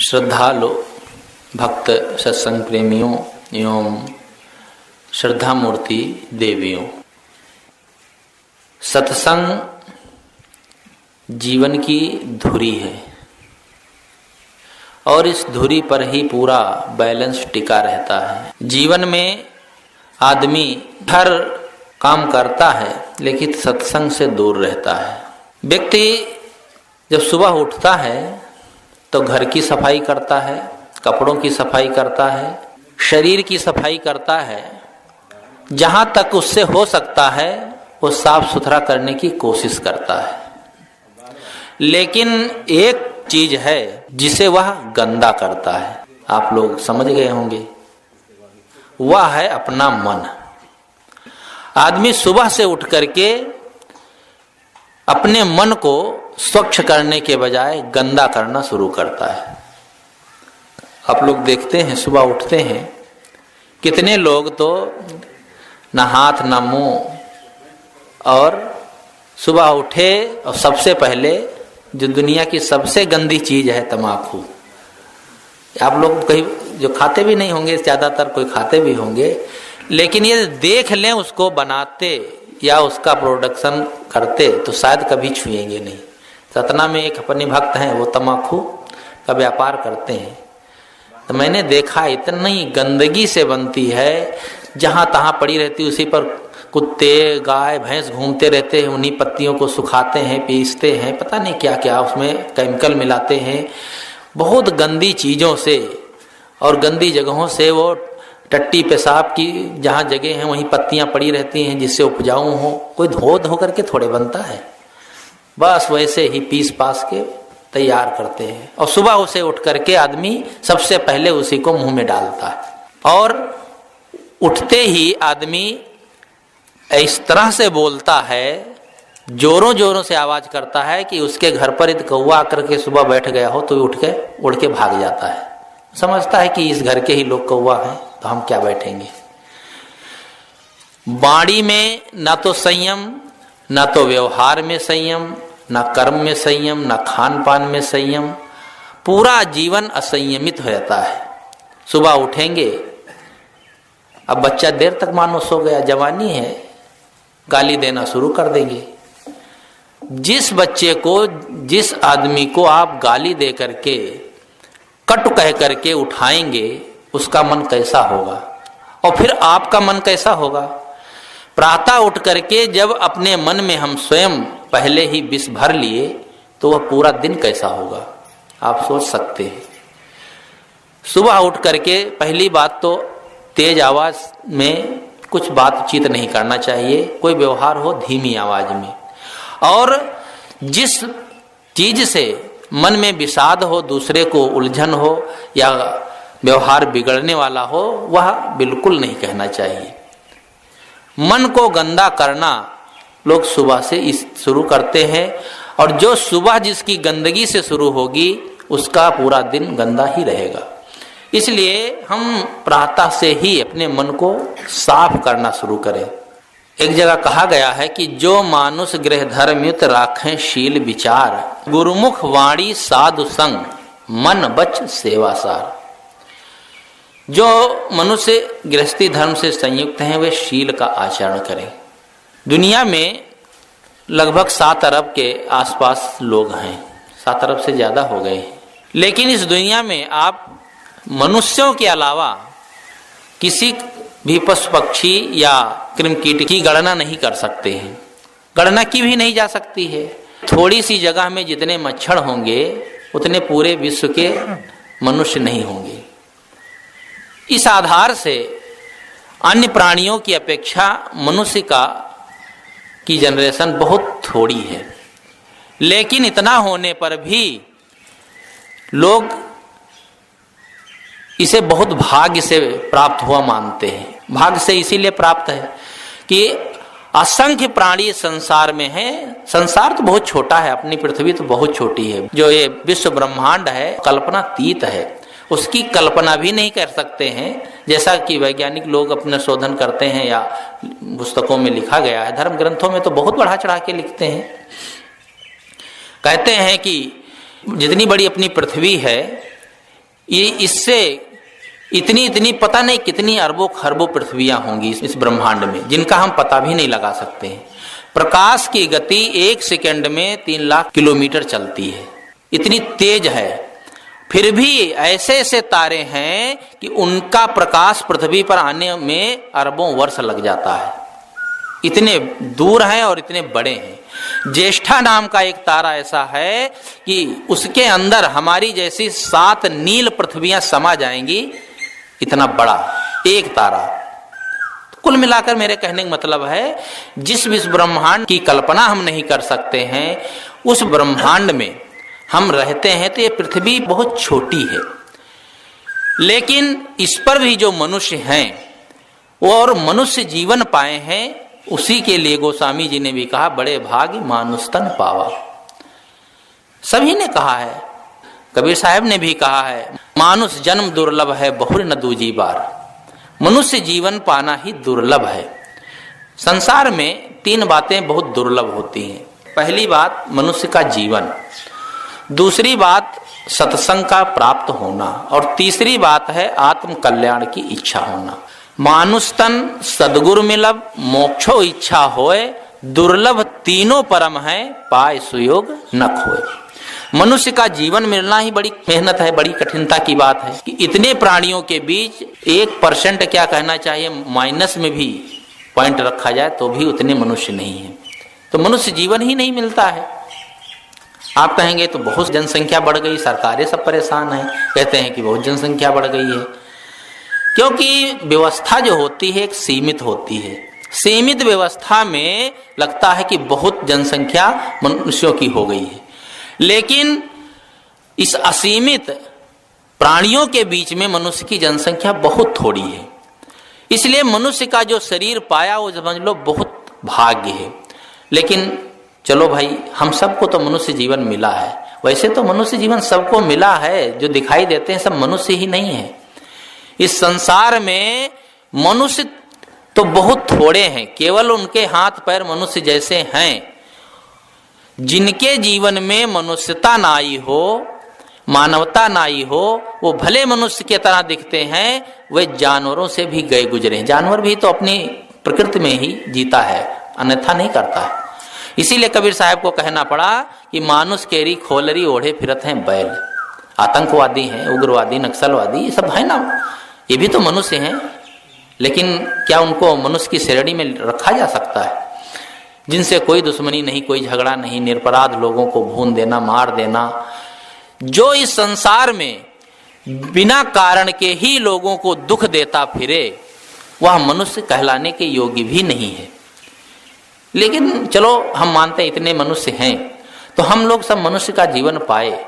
श्रद्धालु भक्त सत्संग प्रेमियों एवं श्रद्धा मूर्ति देवियों, सत्संग जीवन की धुरी है और इस धुरी पर ही पूरा बैलेंस टिका रहता है। जीवन में आदमी हर काम करता है लेकिन सत्संग से दूर रहता है। व्यक्ति जब सुबह उठता है तो घर की सफाई करता है, कपड़ों की सफाई करता है, शरीर की सफाई करता है, जहाँ तक उससे हो सकता है वो साफ सुथरा करने की कोशिश करता है। लेकिन एक चीज है जिसे वह गंदा करता है, आप लोग समझ गए होंगे, वह है अपना मन। आदमी सुबह से उठ करके अपने मन को स्वच्छ करने के बजाय गंदा करना शुरू करता है। आप लोग देखते हैं सुबह उठते हैं कितने लोग तो ना हाथ ना मुंह, और सुबह उठे और सबसे पहले जो दुनिया की सबसे गंदी चीज है तंबाकू। आप लोग कहीं जो खाते भी नहीं होंगे, ज्यादातर कोई खाते भी होंगे, लेकिन ये देख लें उसको बनाते या उसका प्रोडक्शन करते तो शायद कभी छुएंगे नहीं। सतना में एक अपने भक्त हैं, वो तंबाकू का व्यापार करते हैं, तो मैंने देखा इतनी गंदगी से बनती है, जहाँ तहाँ पड़ी रहती, उसी पर कुत्ते गाय भैंस घूमते रहते हैं, उन्हीं पत्तियों को सुखाते हैं, पीसते हैं, पता नहीं क्या क्या उसमें केमिकल मिलाते हैं। बहुत गंदी चीज़ों से और गंदी जगहों से वो टट्टी पेशाब की जहाँ जगह हैं वहीं पत्तियाँ पड़ी रहती हैं जिससे उपजाऊ हो। कोई धो करके थोड़े बनता है, बस वैसे ही पीस पास के तैयार करते हैं और सुबह उसे उठ करके आदमी सबसे पहले उसी को मुंह में डालता है। और उठते ही आदमी इस तरह से बोलता है, जोरों जोरों से आवाज करता है कि उसके घर पर यदि कौवा आकर के सुबह बैठ गया हो तो उड़ के भाग जाता है। समझता है कि इस घर के ही लोग कौवा हैं तो हम क्या बैठेंगे। वाणी में ना तो संयम, ना तो व्यवहार में संयम, ना कर्म में संयम, ना खान पान में संयम, पूरा जीवन असंयमित हो जाता है। सुबह उठेंगे, अब बच्चा देर तक मानो सो गया, जवानी है, गाली देना शुरू कर देंगे। जिस बच्चे को, जिस आदमी को आप गाली दे करके कटु कह करके उठाएंगे उसका मन कैसा होगा और फिर आपका मन कैसा होगा। प्रातः उठ करके जब अपने मन में हम स्वयं पहले ही विष भर लिए तो वह पूरा दिन कैसा होगा आप सोच सकते हैं। सुबह उठ करके पहली बात तो तेज आवाज में कुछ बातचीत नहीं करना चाहिए, कोई व्यवहार हो धीमी आवाज में, और जिस चीज से मन में विषाद हो, दूसरे को उलझन हो या व्यवहार बिगड़ने वाला हो, वह बिल्कुल नहीं कहना चाहिए। मन को गंदा करना लोग सुबह से शुरू करते हैं, और जो सुबह जिसकी गंदगी से शुरू होगी उसका पूरा दिन गंदा ही रहेगा। इसलिए हम प्रातः से ही अपने मन को साफ करना शुरू करें। एक जगह कहा गया है कि जो मानुष गृह धर्मयुत राखें शील विचार, गुरुमुख वाणी साधु संग, मन बच सेवासार। जो मनुष्य गृहस्थी धर्म से संयुक्त हैं वे शील का आचरण करें। दुनिया में लगभग 7 अरब के आसपास लोग हैं, 7 अरब से ज्यादा हो गए हैं, लेकिन इस दुनिया में आप मनुष्यों के अलावा किसी भी पशु पक्षी या कृमि कीट की गणना नहीं कर सकते हैं, गणना की भी नहीं जा सकती है। थोड़ी सी जगह में जितने मच्छर होंगे उतने पूरे विश्व के मनुष्य नहीं होंगे। इस आधार से अन्य प्राणियों की अपेक्षा मनुष्य की जनरेशन बहुत थोड़ी है, लेकिन इतना होने पर भी लोग इसे बहुत भाग्य से प्राप्त हुआ मानते हैं। भाग्य से इसीलिए प्राप्त है कि असंख्य प्राणी संसार में है। संसार तो बहुत छोटा है, अपनी पृथ्वी तो बहुत छोटी है, जो ये विश्व ब्रह्मांड है कल्पनातीत है, उसकी कल्पना भी नहीं कर सकते हैं। जैसा कि वैज्ञानिक लोग अपने शोधन करते हैं या पुस्तकों में लिखा गया है, धर्म ग्रंथों में तो बहुत बढ़ा चढ़ा के लिखते हैं। कहते हैं कि जितनी बड़ी अपनी पृथ्वी है ये इससे इतनी इतनी पता नहीं कितनी अरबों खरबों पृथ्वियां होंगी इस ब्रह्मांड में, जिनका हम पता भी नहीं लगा सकते हैं। प्रकाश की गति 1 सेकंड में 3 लाख किलोमीटर चलती है, इतनी तेज है। फिर भी ऐसे ऐसे तारे हैं कि उनका प्रकाश पृथ्वी पर आने में अरबों वर्ष लग जाता है, इतने दूर हैं और इतने बड़े हैं। ज्येष्ठा नाम का एक तारा ऐसा है कि उसके अंदर हमारी जैसी 7 नील पृथ्वियां समा जाएंगी, इतना बड़ा एक तारा। कुल मिलाकर मेरे कहने का मतलब है, जिस विश्व ब्रह्मांड की कल्पना हम नहीं कर सकते हैं, उस ब्रह्मांड में हम रहते हैं। तो ये पृथ्वी बहुत छोटी है, लेकिन इस पर भी जो मनुष्य हैं और मनुष्य जीवन पाए हैं, उसी के लिए गोस्वामी जी ने भी कहा, बड़े भाग्य मानुष तन पावा। सभी ने कहा है, कबीर साहब ने भी कहा है, मानुष जन्म दुर्लभ है, बहुर न दूजी बार। मनुष्य जीवन पाना ही दुर्लभ है। संसार में 3 बातें बहुत दुर्लभ होती हैं। पहली बात मनुष्य का जीवन, दूसरी बात सत्संग का प्राप्त होना, और तीसरी बात है आत्म कल्याण की इच्छा होना। मानुष तन सदगुरु मिलब, मोक्षो इच्छा होए, दुर्लभ तीनों परम है, पाए सुयोग न खोए। मनुष्य का जीवन मिलना ही बड़ी मेहनत है, बड़ी कठिनता की बात है कि इतने प्राणियों के बीच 1% क्या कहना चाहिए, माइनस में भी पॉइंट रखा जाए तो भी उतने मनुष्य नहीं है। तो मनुष्य जीवन ही नहीं मिलता है। आप कहेंगे तो बहुत जनसंख्या बढ़ गई, सरकारें सब परेशान हैं, कहते हैं कि बहुत जनसंख्या बढ़ गई है, क्योंकि व्यवस्था जो होती है एक सीमित होती है। सीमित व्यवस्था में लगता है कि बहुत जनसंख्या मनुष्यों की हो गई है, लेकिन इस असीमित प्राणियों के बीच में मनुष्य की जनसंख्या बहुत थोड़ी है। इसलिए मनुष्य का जो शरीर पाया वो समझ लो बहुत भाग्य है। लेकिन चलो भाई, हम सबको तो मनुष्य जीवन मिला है। वैसे तो मनुष्य जीवन सबको मिला है, जो दिखाई देते हैं सब मनुष्य ही नहीं है। इस संसार में मनुष्य तो बहुत थोड़े हैं, केवल उनके हाथ पैर मनुष्य जैसे हैं। जिनके जीवन में मनुष्यता ना आई हो, मानवता ना आई हो, वो भले मनुष्य की तरह दिखते हैं, वे जानवरों से भी गए गुजरे हैं। जानवर भी तो अपनी प्रकृति में ही जीता है, अन्यथा नहीं करता है। इसीलिए कबीर साहब को कहना पड़ा कि मानुष केरी खोलरी ओढ़े फिरत हैं बैल। आतंकवादी हैं, उग्रवादी, नक्सलवादी, ये सब है ना, ये भी तो मनुष्य हैं। लेकिन क्या उनको मनुष्य की श्रेणी में रखा जा सकता है? जिनसे कोई दुश्मनी नहीं, कोई झगड़ा नहीं, निरपराध लोगों को भून देना, मार देना, जो इस संसार में बिना कारण के ही लोगों को दुख देता फिरे, वह मनुष्य कहलाने के योग्य भी नहीं है। लेकिन चलो हम मानते हैं इतने मनुष्य हैं, तो हम लोग सब मनुष्य का जीवन पाए।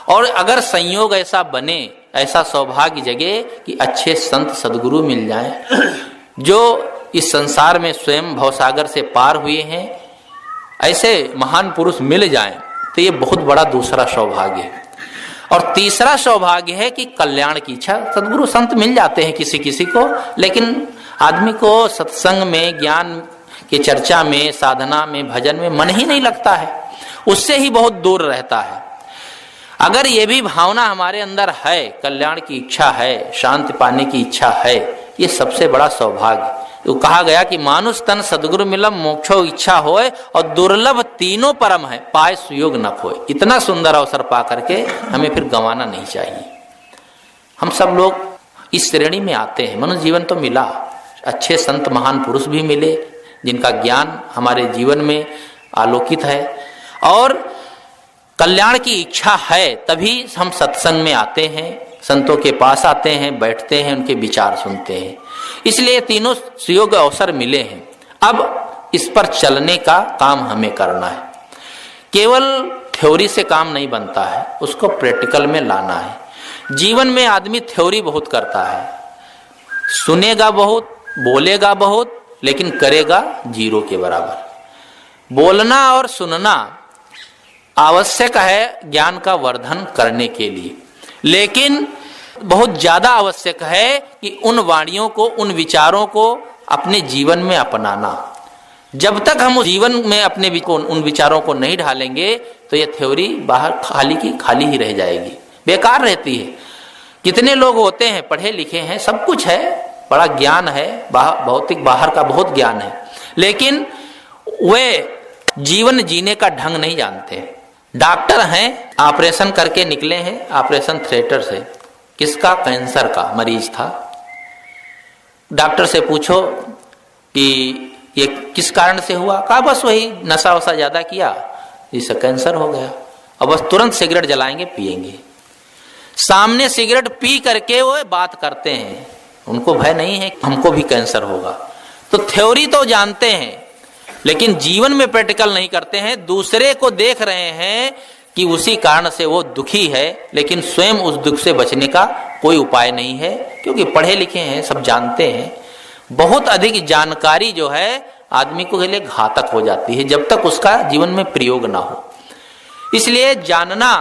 और अगर संयोग ऐसा बने, ऐसा सौभाग्य जगे कि अच्छे संत सदगुरु मिल जाएं, जो इस संसार में स्वयं भवसागर से पार हुए हैं, ऐसे महान पुरुष मिल जाएं, तो ये बहुत बड़ा दूसरा सौभाग्य है। और तीसरा सौभाग्य है कि कल्याण की इच्छा। सदगुरु संत मिल जाते हैं किसी किसी को, लेकिन आदमी को सत्संग में, ज्ञान की चर्चा में, साधना में, भजन में मन ही नहीं लगता है, उससे ही बहुत दूर रहता है। अगर ये भी भावना हमारे अंदर है, कल्याण की इच्छा है, शांति पाने की इच्छा है, ये सबसे बड़ा सौभाग्य। तो कहा गया कि मानुष तन सदगुरु मिलम, मोक्षो इच्छा होए, और दुर्लभ तीनों परम है, पाए सुयोग न खोए। इतना सुंदर अवसर पा करके हमें फिर गंवाना नहीं चाहिए। हम सब लोग इस श्रेणी में आते हैं। मनुष्य जीवन तो मिला, अच्छे संत महान पुरुष भी मिले, जिनका ज्ञान हमारे जीवन में आलोकित है, और कल्याण की इच्छा है, तभी हम सत्संग में आते हैं, संतों के पास आते हैं, बैठते हैं, उनके विचार सुनते हैं। इसलिए तीनों सुयोग अवसर मिले हैं। अब इस पर चलने का काम हमें करना है। केवल थ्योरी से काम नहीं बनता है, उसको प्रैक्टिकल में लाना है। जीवन में आदमी थ्योरी बहुत करता है, सुनेगा बहुत, बोलेगा बहुत, लेकिन करेगा जीरो के बराबर। बोलना और सुनना आवश्यक है ज्ञान का वर्धन करने के लिए, लेकिन बहुत ज्यादा आवश्यक है कि उन वाणियों को, उन विचारों को अपने जीवन में अपनाना। जब तक हम जीवन में अपने उन विचारों को नहीं ढालेंगे, तो ये थ्योरी बाहर खाली की खाली ही रह जाएगी, बेकार रहती है। कितने लोग होते हैं पढ़े लिखे हैं, सब कुछ है, बड़ा ज्ञान है, भौतिक बाहर का बहुत ज्ञान है, लेकिन वे जीवन जीने का ढंग नहीं जानते। डॉक्टर हैं, ऑपरेशन करके निकले हैं ऑपरेशन थिएटर से, किसका? कैंसर का मरीज था। डॉक्टर से पूछो कि ये किस कारण से हुआ? कहा बस वही नशा वशा ज्यादा किया, इससे कैंसर हो गया। अब बस तुरंत सिगरेट जलाएंगे, पिएंगे। सामने सिगरेट पी करके वो बात करते हैं, उनको भय नहीं है हमको भी कैंसर होगा। तो थ्योरी तो जानते हैं लेकिन जीवन में प्रैक्टिकल नहीं करते हैं। दूसरे को देख रहे हैं कि उसी कारण से वो दुखी है, लेकिन स्वयं उस दुख से बचने का कोई उपाय नहीं है, क्योंकि पढ़े लिखे हैं, सब जानते हैं। बहुत अधिक जानकारी जो है आदमी को के लिए घातक हो जाती है जब तक उसका जीवन में प्रयोग ना हो। इसलिए जानना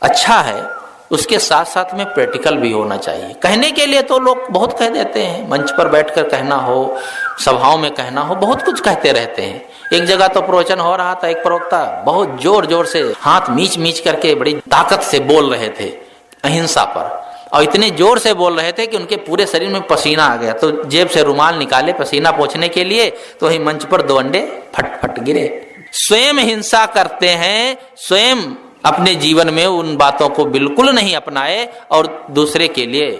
अच्छा है, उसके साथ साथ में प्रैक्टिकल भी होना चाहिए। कहने के लिए तो लोग बहुत कह देते हैं, मंच पर बैठकर कहना हो, सभाओं में कहना हो, बहुत कुछ कहते रहते हैं। एक जगह तो प्रवचन हो रहा था, एक प्रवक्ता बहुत जोर जोर से हाथ मीच मीच करके बड़ी ताकत से बोल रहे थे अहिंसा पर, और इतने जोर से बोल रहे थे कि उनके पूरे शरीर में पसीना आ गया। तो जेब से रुमाल निकाले पसीना पोंछने के लिए, तो वही मंच पर 2 अंडे फट फट गिरे। स्वयं हिंसा करते हैं, स्वयं अपने जीवन में उन बातों को बिल्कुल नहीं अपनाए और दूसरे के लिए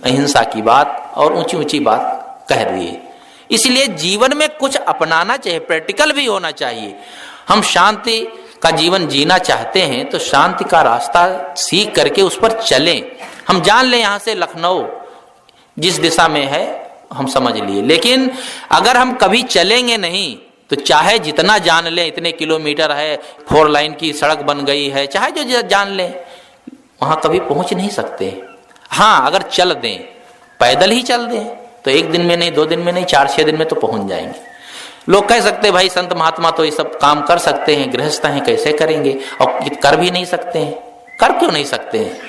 अहिंसा की बात और ऊंची ऊंची बात कह दिए। इसलिए जीवन में कुछ अपनाना चाहिए, प्रैक्टिकल भी होना चाहिए। हम शांति का जीवन जीना चाहते हैं तो शांति का रास्ता सीख करके उस पर चलें। हम जान लें यहाँ से लखनऊ जिस दिशा में है हम समझ लिए, लेकिन अगर हम कभी चलेंगे नहीं तो चाहे जितना जान लें, इतने किलोमीटर है, 4 लाइन की सड़क बन गई है, चाहे जो जान लें, वहां कभी पहुंच नहीं सकते। हाँ, अगर चल दें, पैदल ही चल दें तो 1 दिन में नहीं, 2 दिन में नहीं, 4-6 दिन में तो पहुंच जाएंगे। लोग कह सकते भाई संत महात्मा तो ये सब काम कर सकते हैं, गृहस्थ हैं कैसे करेंगे? और कर भी नहीं सकते हैं। कर क्यों नहीं सकते हैं?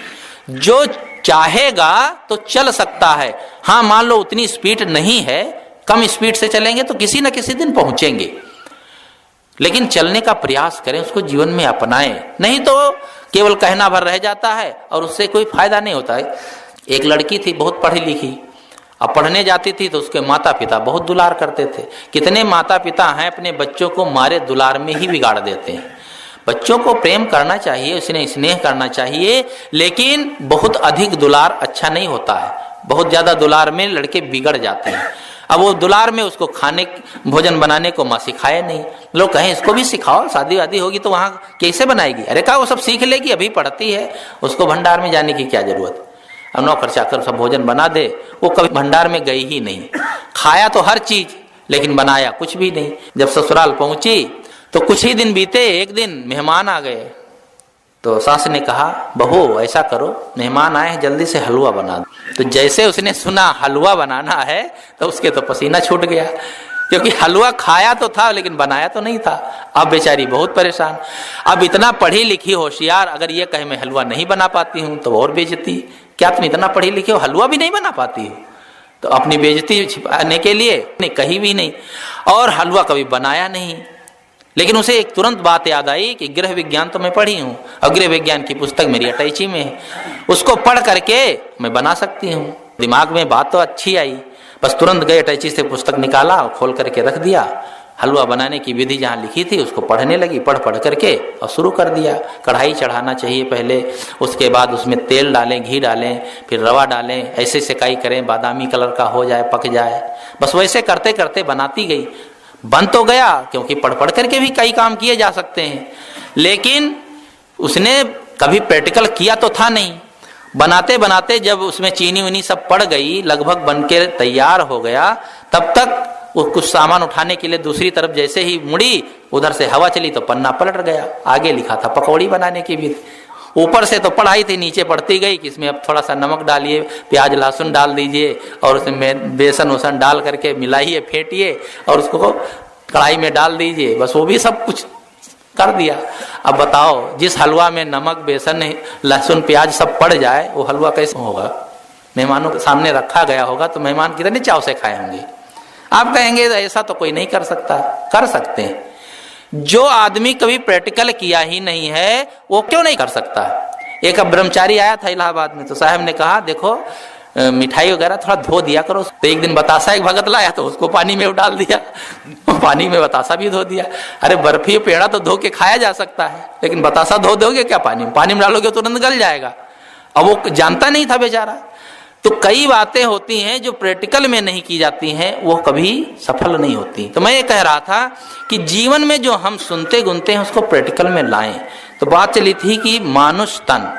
जो चाहेगा तो चल सकता है। हाँ, मान लो उतनी स्पीड नहीं है, कम स्पीड से चलेंगे तो किसी न किसी दिन पहुंचेंगे, लेकिन चलने का प्रयास करें, उसको जीवन में अपनाएं। नहीं तो केवल कहना भर रह जाता है और उससे कोई फायदा नहीं होता है। एक लड़की थी बहुत पढ़ी लिखी, अब पढ़ने जाती थी तो उसके माता पिता बहुत दुलार करते थे। कितने माता पिता हैं अपने बच्चों को मारे दुलार में ही बिगाड़ देते हैं। बच्चों को प्रेम करना चाहिए, उसने स्नेह करना चाहिए, लेकिन बहुत अधिक दुलार अच्छा नहीं होता है। बहुत ज्यादा दुलार में लड़के बिगड़ जाते हैं। अब वो दुलार में उसको खाने भोजन बनाने को माँ सिखाए नहीं। लोग कहें इसको भी सिखाओ, शादी वादी होगी तो वहां कैसे बनाएगी? अरे कहा वो सब सीख लेगी, अभी पढ़ती है, उसको भंडार में जाने की क्या जरूरत? अब नौकर चाकर सब भोजन बना दे, वो कभी भंडार में गई ही नहीं। खाया तो हर चीज, लेकिन बनाया कुछ भी नहीं। जब ससुराल पहुंची तो कुछ ही दिन बीते, एक दिन मेहमान आ गए तो सास ने कहा बहू ऐसा करो, मेहमान आए हैं जल्दी से हलवा बना दो। तो जैसे उसने सुना हलवा बनाना है तो उसके तो पसीना छूट गया, क्योंकि हलवा खाया तो था लेकिन बनाया तो नहीं था। अब बेचारी बहुत परेशान। अब इतना पढ़ी लिखी होशियार अगर ये कहे मैं हलवा नहीं बना पाती हूँ तो और बेइज्जती। क्या तुम इतना पढ़ी लिखी हो, हलवा भी नहीं बना पाती हो? तो अपनी बेइज्जती छिपाने के लिए ने कही भी नहीं और हलवा कभी बनाया नहीं। लेकिन उसे एक तुरंत बात याद आई कि गृह विज्ञान तो मैं पढ़ी हूँ और गृह विज्ञान की पुस्तक मेरी अटैची में है, उसको पढ़ करके मैं बना सकती हूँ। दिमाग में बात तो अच्छी आई, बस तुरंत गए अटैची से पुस्तक निकाला और खोल करके रख दिया। हलवा बनाने की विधि जहाँ लिखी थी उसको पढ़ने लगी, पढ़ करके और शुरू कर दिया। कढ़ाई चढ़ाना चाहिए पहले, उसके बाद उसमें तेल डालें, घी डालें, फिर रवा डालें, ऐसे सेकाई करें बादामी कलर का हो जाए, पक जाए। बस वैसे करते करते बनाती गई। बन तो गया, क्योंकि पढ़ करके भी कई काम किए जा सकते हैं, लेकिन उसने कभी प्रैक्टिकल किया तो था नहीं। बनाते बनाते जब उसमें चीनी उनी सब पड़ गई, लगभग बनके तैयार हो गया, तब तक वो कुछ सामान उठाने के लिए दूसरी तरफ जैसे ही मुड़ी, उधर से हवा चली तो पन्ना पलट गया। आगे लिखा था पकौड़ी बनाने की भी। ऊपर से तो पढ़ाई थी, नीचे पढ़ती गई कि इसमें अब थोड़ा सा नमक डालिए, प्याज लहसुन डाल दीजिए और उसमें बेसन वसन डाल करके मिलाइए, फेंटिए और उसको कढ़ाई में डाल दीजिए। बस वो भी सब कुछ कर दिया। अब बताओ, जिस हलवा में नमक बेसन लहसुन प्याज सब पड़ जाए वो हलवा कैसे होगा? मेहमानों के सामने रखा गया होगा तो मेहमान कितने चाव से खाए होंगे। आप कहेंगे ऐसा तो कोई नहीं कर सकता। कर सकते हैं। जो आदमी कभी प्रैक्टिकल किया ही नहीं है वो क्यों नहीं कर सकता? एक अब ब्रह्मचारी आया था इलाहाबाद में, तो साहब ने कहा देखो मिठाई वगैरह थोड़ा धो दिया करो। तो एक दिन बतासा एक भगत लाया तो उसको पानी में डाल दिया, पानी में बतासा भी धो दिया। अरे बर्फी पेड़ा तो धो के खाया जा सकता है, लेकिन बतासा धो दोगे क्या? पानी में डालोगे तुरंत गल जाएगा। अब वो जानता नहीं था बेचारा। तो कई बातें होती हैं जो प्रैक्टिकल में नहीं की जाती हैं, वो कभी सफल नहीं होती। तो मैं ये कह रहा था कि जीवन में जो हम सुनते गुनते हैं उसको प्रैक्टिकल में लाएं। तो बात चली थी कि मानुष तन,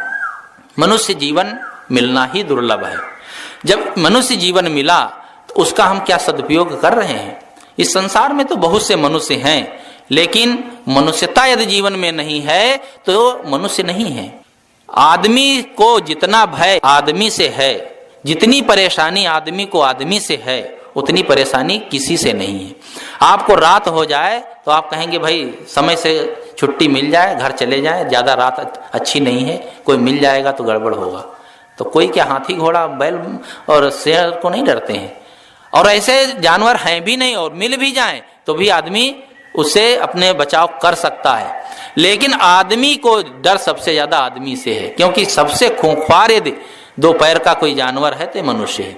मनुष्य जीवन मिलना ही दुर्लभ है। जब मनुष्य जीवन मिला तो उसका हम क्या सदुपयोग कर रहे हैं? इस संसार में तो बहुत से मनुष्य हैं, लेकिन मनुष्यता यदि जीवन में नहीं है तो मनुष्य नहीं है। आदमी को जितना भय आदमी से है, जितनी परेशानी आदमी को आदमी से है, उतनी परेशानी किसी से नहीं है। आपको रात हो जाए तो आप कहेंगे भाई समय से छुट्टी मिल जाए, घर चले जाए, ज्यादा रात अच्छी नहीं है, कोई मिल जाएगा तो गड़बड़ होगा। तो कोई क्या हाथी घोड़ा बैल और शेर को नहीं डरते हैं, और ऐसे जानवर हैं भी नहीं, और मिल भी जाएं तो भी आदमी उससे अपने बचाव कर सकता है। लेकिन आदमी को डर सबसे ज्यादा आदमी से है, क्योंकि सबसे खूंखार यदि दो पैर का कोई जानवर है तो मनुष्य है,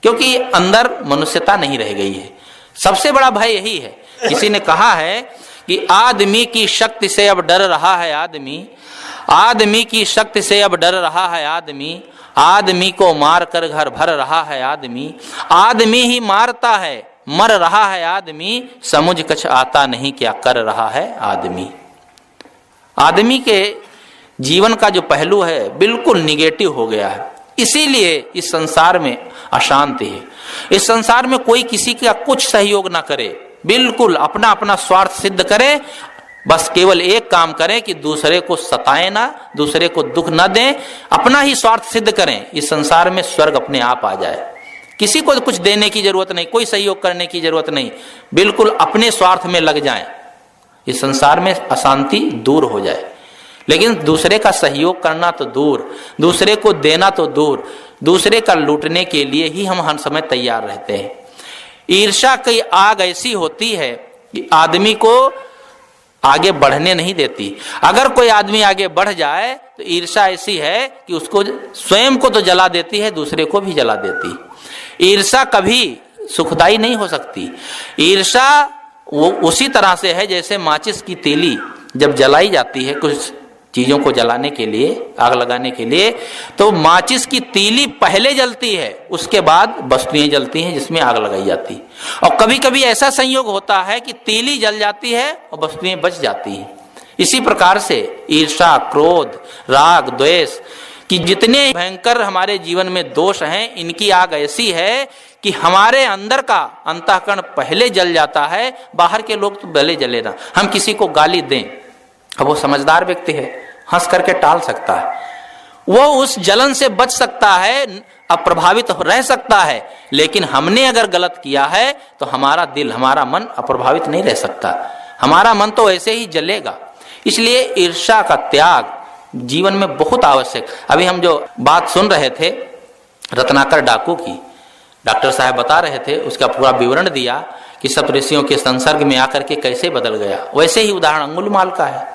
क्योंकि अंदर मनुष्यता नहीं रह गई है। सबसे बड़ा भय यही है। किसी ने कहा है कि आदमी की शक्ति से अब डर रहा है आदमी, आदमी की शक्ति से अब डर रहा है आदमी, आदमी को मार कर घर भर रहा है आदमी, आदमी ही मारता है मर रहा है आदमी, समझ कुछ आता नहीं क्या कर रहा है आदमी। आदमी के जीवन का जो पहलू है बिल्कुल निगेटिव हो गया है। इसीलिए इस संसार में अशांति है। इस संसार में कोई किसी का कुछ सहयोग ना करे, बिल्कुल अपना अपना स्वार्थ सिद्ध करे, बस केवल एक काम करें कि दूसरे को सताएं ना, दूसरे को दुख न दें, अपना ही स्वार्थ सिद्ध करें। इस संसार में स्वर्ग अपने आप आ जाए। किसी को कुछ देने की जरूरत नहीं, कोई सहयोग करने की जरूरत नहीं, बिल्कुल अपने स्वार्थ में लग जाएं। इस संसार में अशांति दूर हो जाए। लेकिन दूसरे का सहयोग करना तो दूर, दूसरे को देना तो दूर, दूसरे का लूटने के लिए ही हम हर समय तैयार रहते हैं। ईर्ष्या की आग ऐसी होती है कि आदमी को आगे बढ़ने नहीं देती। अगर कोई आदमी आगे बढ़ जाए तो ईर्ष्या ऐसी है कि उसको स्वयं को तो जला देती है, दूसरे को भी जला देती। ईर्ष्या कभी सुखदायी नहीं हो सकती। ईर्ष्या वो उसी तरह से है जैसे माचिस की तीली जब जलाई जाती है कुछ चीजों को जलाने के लिए, आग लगाने के लिए, तो माचिस की तीली पहले जलती है, उसके बाद वस्तुएं जलती हैं जिसमें आग लगाई जाती है। और कभी कभी ऐसा संयोग होता है कि तीली जल जाती है और वस्तुएं बच जाती हैं। इसी प्रकार से ईर्ष्या, क्रोध, राग, द्वेष कि जितने भयंकर हमारे जीवन में दोष हैं, इनकी आग ऐसी है कि हमारे अंदर का अंतःकरण पहले जल जाता है। बाहर के लोग तो भले जले ना, हम किसी को गाली दें, अब वो समझदार व्यक्ति है, हंस करके टाल सकता है, वो उस जलन से बच सकता है, अप्रभावित रह सकता है। लेकिन हमने अगर गलत किया है तो हमारा दिल, हमारा मन अप्रभावित नहीं रह सकता, हमारा मन तो ऐसे ही जलेगा। इसलिए ईर्ष्या का त्याग जीवन में बहुत आवश्यक। अभी हम जो बात सुन रहे थे रत्नाकर डाकू की, डॉक्टर साहब बता रहे थे, उसका पूरा विवरण दिया कि सप्तऋषियों के संसर्ग में आकर के कैसे बदल गया। वैसे ही उदाहरण अंगुलमाल का है।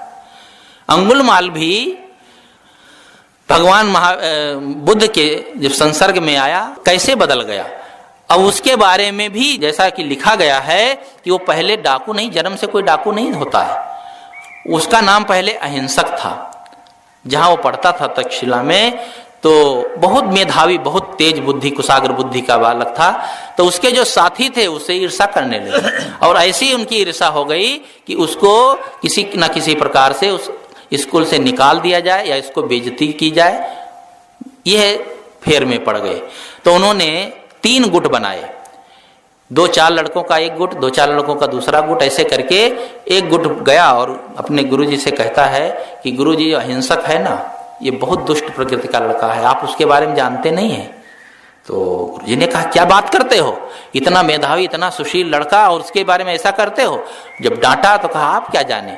अंगुलमाल भी भगवान बुद्ध के जब संसर्ग में आया कैसे बदल गया। अब उसके बारे में भी जैसा कि लिखा गया है कि वो पहले डाकू नहीं, जन्म से कोई डाकू नहीं होता है। उसका नाम पहले अहिंसक था। जहां वो पढ़ता था तक्षशिला में, तो बहुत मेधावी, बहुत तेज बुद्धि, कुशाग्र बुद्धि का बालक था। तो उसके जो साथी थे उससे ईर्ष्या करने लगे, और ऐसी उनकी ईर्ष्या हो गई कि उसको किसी न किसी प्रकार से उस स्कूल से निकाल दिया जाए या इसको बेइज्जती की जाए। यह फेर में पड़ गए। तो उन्होंने 3 गुट बनाए, 2-4 लड़कों का एक गुट, 2-4 लड़कों का दूसरा गुट, ऐसे करके एक गुट गया और अपने गुरुजी से कहता है कि गुरुजी जो अहिंसक है ना, ये बहुत दुष्ट प्रकृति का लड़का है, आप उसके बारे में जानते नहीं है। तो गुरुजी ने कहा क्या बात करते हो, इतना मेधावी, इतना सुशील लड़का और उसके बारे में ऐसा करते हो। जब डांटा तो कहा आप क्या जाने,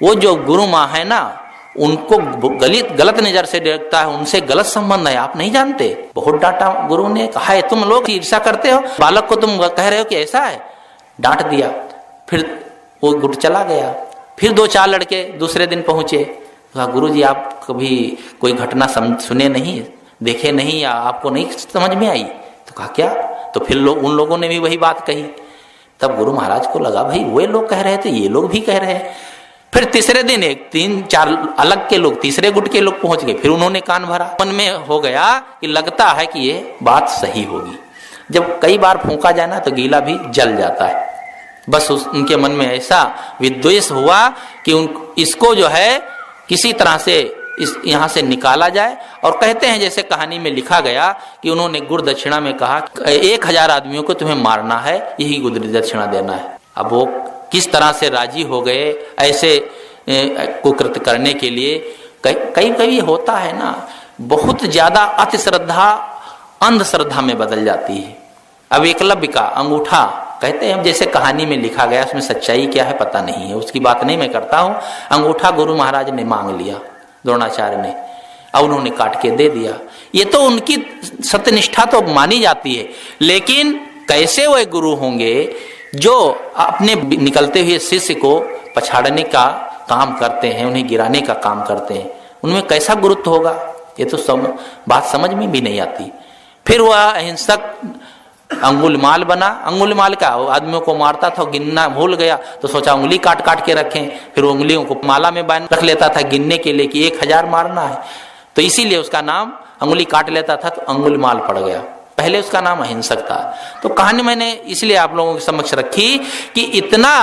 वो जो गुरु माँ है ना, उनको गलत नजर से देखता है, उनसे गलत संबंध है, आप नहीं जानते। बहुत डांटा गुरु ने, कहा है तुम लोग ईर्ष्या करते हो, बालक को तुम कह रहे हो कि ऐसा है, डांट दिया। फिर वो गुट चला गया। फिर 2-4 लड़के दूसरे दिन पहुंचे, कहा गुरु जी आप कभी कोई घटना सुने नहीं, देखे नहीं, या आपको नहीं समझ में आई? तो कहा क्या? तो फिर उन लोगों ने भी वही बात कही। तब गुरु महाराज को लगा भाई वे लोग कह रहे थे, ये लोग भी कह रहे हैं। फिर तीसरे दिन 3-4 अलग के लोग, तीसरे गुट के लोग पहुंच गए। फिर उन्होंने कान भरा। मन में हो गया कि लगता है कि ये बात सही होगी। जब कई बार फूंका जाए ना तो गीला भी जल जाता है। बस उनके मन में ऐसा विद्वेष हुआ कि इसको जो है किसी तरह से यहाँ से निकाला जाए। और कहते हैं जैसे कहानी में लिखा गया कि उन्होंने गुरु दक्षिणा में कहा 1000 आदमियों को तुम्हें मारना है, यही गुरु दक्षिणा देना है। अब वो किस तरह से राजी हो गए ऐसे कुकृत करने के लिए। कई होता है ना, बहुत ज्यादा अति श्रद्धा अंधश्रद्धा में बदल जाती है। अब एकलव्य का अंगूठा कहते हैं जैसे कहानी में लिखा गया, उसमें सच्चाई क्या है पता नहीं है, उसकी बात नहीं मैं करता हूँ। अंगूठा गुरु महाराज ने मांग लिया द्रोणाचार्य ने, और उन्होंने काट के दे दिया। ये तो उनकी सत्यनिष्ठा तो मानी जाती है, लेकिन कैसे वो गुरु होंगे जो अपने निकलते हुए शिष्य को पछाड़ने का काम करते हैं, उन्हें गिराने का काम करते हैं? उनमें कैसा गुरुत्व होगा? ये तो बात समझ में भी नहीं आती। फिर वह अहिंसक अंगुलिमाल बना। अंगुलिमाल का आदमियों को मारता था, गिनना भूल गया तो सोचा उंगली काट काट के रखें। फिर उंगलियों को माला में बांध रख लेता था गिनने के लिए कि 1000 मारना है, तो इसीलिए उसका नाम अंगुली काट लेता था तो अंगुलिमाल पड़ गया। पहले उसका नाम अहिंसक था। तो कहानी मैंने इसलिए आप लोगों के समक्ष रखी कि इतना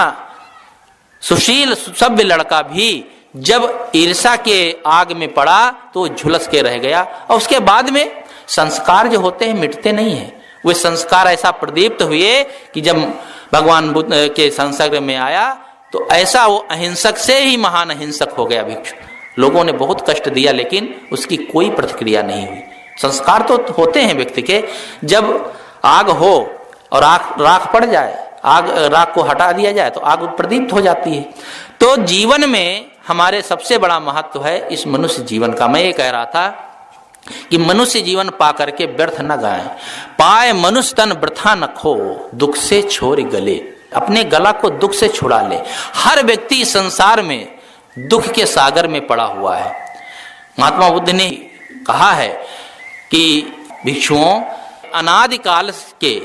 सुशील सभ्य लड़का भी जब ईर्षा के आग में पड़ा तो झुलस के रह गया। और उसके बाद में संस्कार जो होते हैं मिटते नहीं है। वे संस्कार ऐसा प्रदीप्त हुए कि जब भगवान बुद्ध के संसर्ग में आया तो ऐसा वो अहिंसक से ही महान अहिंसक हो गया भिक्षु। लोगों ने बहुत कष्ट दिया लेकिन उसकी कोई प्रतिक्रिया नहीं हुई। संस्कार तो होते हैं व्यक्ति के, जब आग हो और राख पड़ जाए, राख को हटा दिया जाए तो आग प्रदीप्त हो जाती है। तो जीवन में हमारे सबसे बड़ा महत्व है इस मनुष्य जीवन का। मैं ये कह रहा था कि मनुष्य जीवन पा करके व्यर्थ न गाएं। पाए मनुष्य तन वृथा न खो, दुख से छोड़ गले। अपने गला को दुख से छुड़ा ले। हर व्यक्ति संसार में दुख के सागर में पड़ा हुआ है। महात्मा बुद्ध ने कहा है कि भिक्षुओं, अनादिकाल के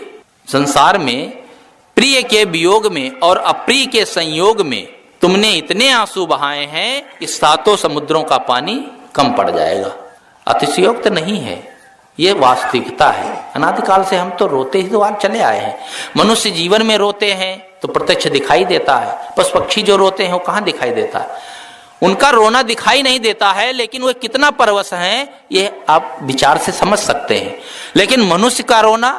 संसार में प्रिय के वियोग में और अप्रिय के संयोग में तुमने इतने आंसू बहाए हैं कि 7 समुद्रों का पानी कम पड़ जाएगा। अतिशयोक्त नहीं है, ये वास्तविकता है। अनादिकाल से हम तो रोते ही तो आज चले आए हैं। मनुष्य जीवन में रोते हैं तो प्रत्यक्ष दिखाई देता है। पशु पक्षी जो रोते हैं वो कहाँ दिखाई देता है? उनका रोना दिखाई नहीं देता है, लेकिन वे कितना परवश हैं ये आप विचार से समझ सकते हैं। लेकिन मनुष्य का रोना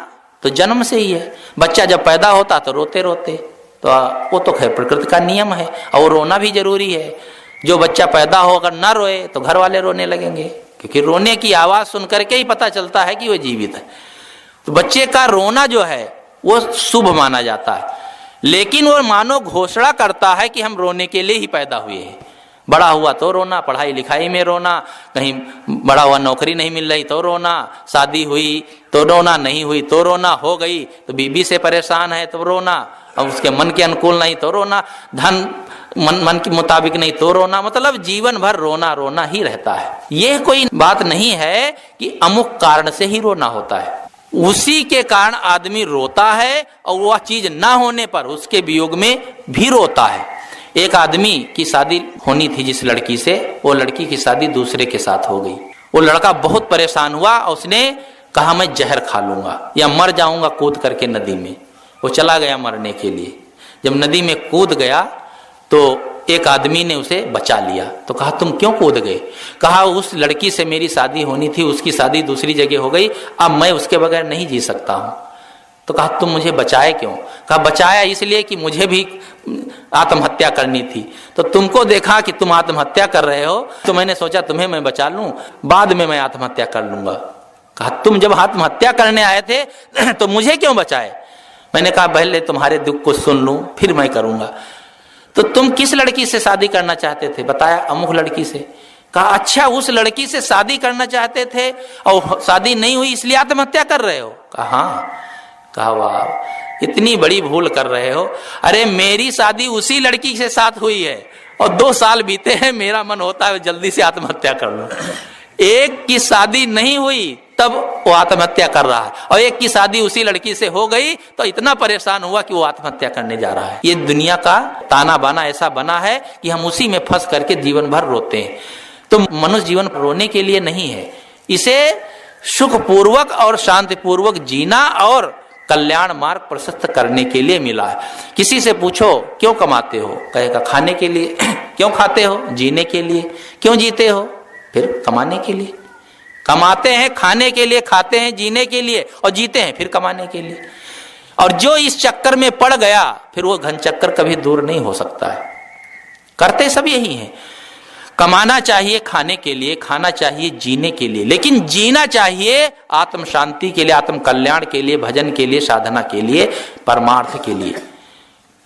तो जन्म से ही है। बच्चा जब पैदा होता तो रोते रोते, तो वो तो खैर प्रकृति का नियम है और रोना भी जरूरी है। जो बच्चा पैदा हो अगर ना रोए तो घर वाले रोने लगेंगे, क्योंकि रोने की आवाज सुन करके ही पता चलता है कि वो जीवित है। तो बच्चे का रोना जो है वो शुभ माना जाता है, लेकिन वो मानो घोषणा करता है कि हम रोने के लिए ही पैदा हुए हैं। बड़ा हुआ तो रोना, पढ़ाई लिखाई में रोना, कहीं बड़ा हुआ नौकरी नहीं मिल रही तो रोना, शादी हुई तो रोना, नहीं हुई तो रोना, हो गई तो बीबी से परेशान है तो रोना, अब उसके मन के अनुकूल नहीं तो रोना, धन मन के मुताबिक नहीं तो रोना। मतलब जीवन भर रोना रोना ही रहता है। यह कोई बात नहीं है कि अमुक कारण से ही रोना होता है। उसी के कारण आदमी रोता है और वह चीज ना होने पर उसके वियोग में भी रोता है। एक आदमी की शादी होनी थी जिस लड़की से, वो लड़की की शादी दूसरे के साथ हो गई। वो लड़का बहुत परेशान हुआ और उसने कहा मैं जहर खा लूंगा या मर जाऊंगा कूद करके नदी में। वो चला गया मरने के लिए। जब नदी में कूद गया तो एक आदमी ने उसे बचा लिया। तो कहा तुम क्यों कूद गए? कहा उस लड़की से मेरी शादी होनी थी, उसकी शादी दूसरी जगह हो गई, अब मैं उसके बगैर नहीं जी सकता हूं। तो कहा तुम मुझे बचाए क्यों? कहा बचाया इसलिए कि मुझे भी आत्महत्या करनी थी, तो तुमको देखा कि तुम आत्महत्या कर रहे हो तो मैंने सोचा तुम्हें मैं बचा लूं, बाद में मैं आत्महत्या कर लूंगा। कहा तुम जब आत्महत्या करने आए थे तो मुझे क्यों बचाए? मैंने कहा पहले तुम्हारे दुख को सुन लूं फिर मैं करूंगा। तो तुम किस लड़की से शादी करना चाहते थे? बताया अमुक लड़की से। कहा अच्छा उस लड़की से शादी करना चाहते थे और शादी नहीं हुई इसलिए आत्महत्या कर रहे हो? कहा हाँ। कहा वाह इतनी बड़ी भूल कर रहे हो। अरे मेरी शादी उसी लड़की के साथ हुई है और 2 साल बीते हैं, मेरा मन होता है जल्दी से आत्महत्या कर लूं। एक की शादी नहीं हुई तब वो आत्महत्या कर रहा है, और एक की शादी उसी लड़की से हो गई तो इतना परेशान हुआ कि वो आत्महत्या करने जा रहा है। ये दुनिया का ताना बाना ऐसा बना है कि हम उसी में फंस करके जीवन भर रोते हैं। तो मनुष्य जीवन रोने के लिए नहीं है, इसे सुखपूर्वक और शांतिपूर्वक जीना और कल्याण मार्ग प्रशस्त करने के लिए मिला है। किसी से पूछो क्यों कमाते हो, कहेगा खाने के लिए। क्यों खाते हो, जीने के लिए। क्यों जीते हो, फिर कमाने के लिए। कमाते हैं खाने के लिए, खाते हैं जीने के लिए, और जीते हैं फिर कमाने के लिए। और जो इस चक्कर में पड़ गया फिर वो घन चक्कर कभी दूर नहीं हो सकता है। करते सब यही है, कमाना चाहिए खाने के लिए, खाना चाहिए जीने के लिए, लेकिन जीना चाहिए आत्म शांति के लिए, आत्म कल्याण के लिए, भजन के लिए, साधना के लिए, परमार्थ के लिए।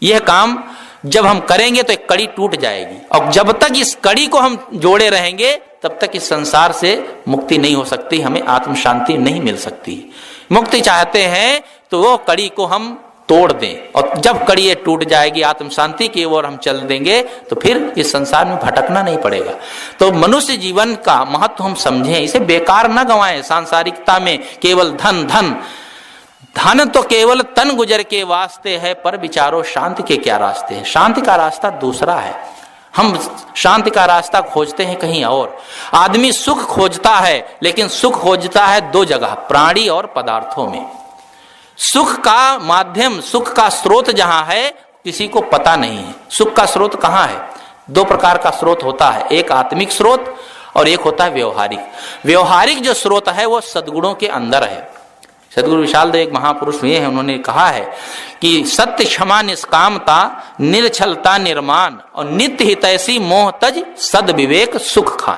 यह काम जब हम करेंगे तो एक कड़ी टूट जाएगी, और जब तक इस कड़ी को हम जोड़े रहेंगे तब तक इस संसार से मुक्ति नहीं हो सकती, हमें आत्म शांति नहीं मिल सकती। मुक्ति चाहते हैं तो वो कड़ी को हम तोड़ दें, और जब कड़ी ये टूट जाएगी, आत्म शांति की ओर हम चल देंगे तो फिर इस संसार में भटकना नहीं पड़ेगा। तो मनुष्य जीवन का महत्व हम समझें, इसे बेकार न गंवाएं। सांसारिकता में केवल धन धन धन तो केवल तन गुजर के वास्ते है, पर विचारो शांति के क्या रास्ते हैं। शांति का रास्ता दूसरा है, हम शांति का रास्ता खोजते हैं कहीं और। आदमी सुख खोजता है, लेकिन सुख खोजता है 2 जगह, प्राणी और पदार्थों में। सुख का माध्यम, सुख का स्रोत जहां है किसी को पता नहीं है। सुख का स्रोत कहां है? 2 प्रकार का स्रोत होता है, एक आत्मिक स्रोत और एक होता है व्यवहारिक। व्यवहारिक जो स्रोत है वो सद्गुणों के अंदर है। सदगुरु विशाल देव एक महापुरुष हुए हैं, उन्होंने कहा है कि सत्य क्षमा निष्कामता निर्छलता निर्माण और नित्य हितैषी मोह तज सद विवेक सुख खान।